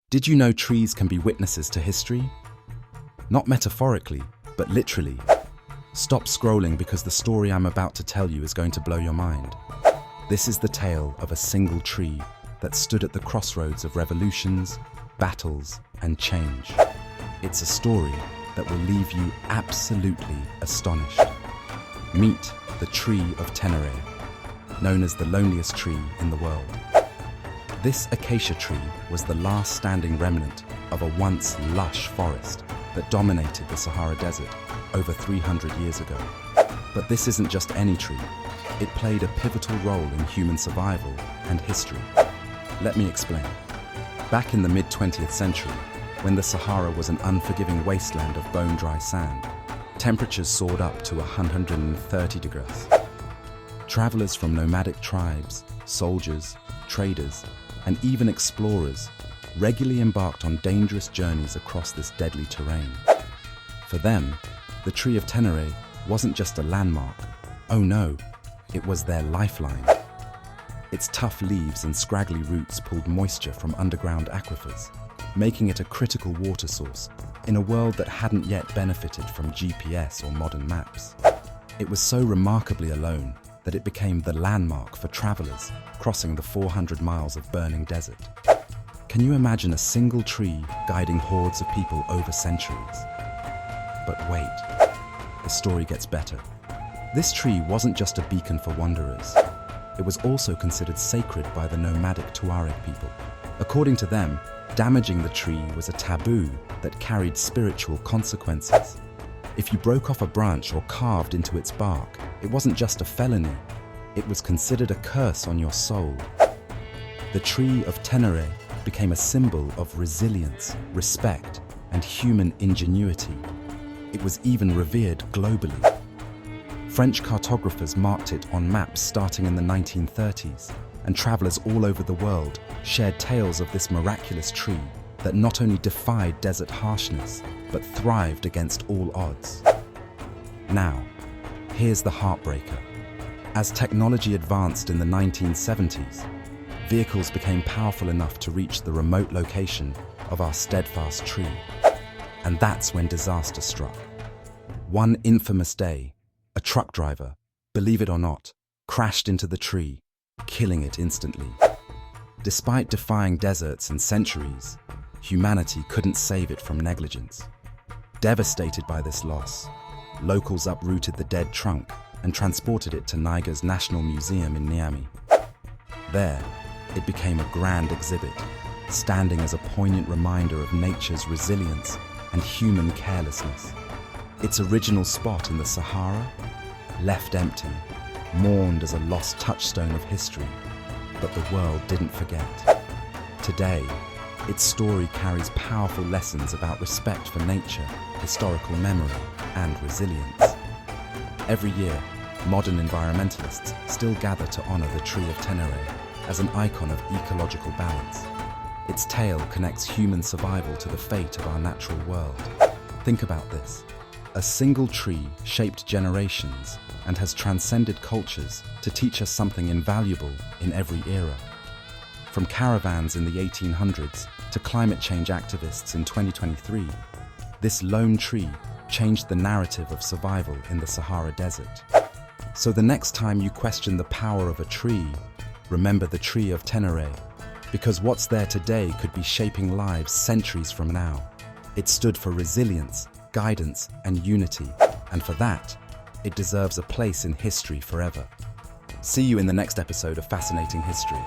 Did you know trees can be witnesses to history? Not metaphorically, but literally. Stop scrolling because the story I'm about to tell you is going to blow your mind. This is the tale of a single tree that stood at the crossroads of revolutions, battles, and change. It's a story that will leave you absolutely astonished. Meet the Tree of Teneré, known as the loneliest tree in the world. This acacia tree was the last standing remnant of a once lush forest that dominated the Sahara Desert over 300 years ago. But this isn't just any tree. It played a pivotal role in human survival and history. Let me explain. Back in the mid-20th century, when the Sahara was an unforgiving wasteland of bone-dry sand, temperatures soared up to 130 degrees. Travelers from nomadic tribes, soldiers, traders, and even explorers regularly embarked on dangerous journeys across this deadly terrain. For them, the Tree of Teneré wasn't just a landmark. Oh no, it was their lifeline. Its tough leaves and scraggly roots pulled moisture from underground aquifers, making it a critical water source in a world that hadn't yet benefited from GPS or modern maps. It was so remarkably alone that it became the landmark for travelers crossing the 400 miles of burning desert. Can you imagine a single tree guiding hordes of people over centuries? But wait, the story gets better. This tree wasn't just a beacon for wanderers. It was also considered sacred by the nomadic Tuareg people. According to them, damaging the tree was a taboo that carried spiritual consequences. If you broke off a branch or carved into its bark, it wasn't just a felony, it was considered a curse on your soul. The Tree of Teneré became a symbol of resilience, respect, and human ingenuity. It was even revered globally. French cartographers marked it on maps starting in the 1930s, and travelers all over the world shared tales of this miraculous tree that not only defied desert harshness, but thrived against all odds. Now, here's the heartbreaker. As technology advanced in the 1970s, vehicles became powerful enough to reach the remote location of our steadfast tree. And that's when disaster struck. One infamous day, a truck driver, believe it or not, crashed into the tree, killing it instantly. Despite defying deserts and centuries, humanity couldn't save it from negligence. Devastated by this loss, locals uprooted the dead trunk and transported it to Niger's National Museum in Niamey. There, it became a grand exhibit, standing as a poignant reminder of nature's resilience and human carelessness. Its original spot in the Sahara, left empty, mourned as a lost touchstone of history, but the world didn't forget. Today, its story carries powerful lessons about respect for nature, historical memory, and resilience. Every year, modern environmentalists still gather to honor the Tree of Teneré as an icon of ecological balance. Its tale connects human survival to the fate of our natural world. Think about this. A single tree shaped generations and has transcended cultures to teach us something invaluable in every era. From caravans in the 1800s to climate change activists in 2023, this lone tree changed the narrative of survival in the Sahara Desert. So the next time you question the power of a tree, remember the Tree of Teneré, because what's there today could be shaping lives centuries from now. It stood for resilience, guidance, and unity, and for that, it deserves a place in history forever. See you in the next episode of Fascinating History.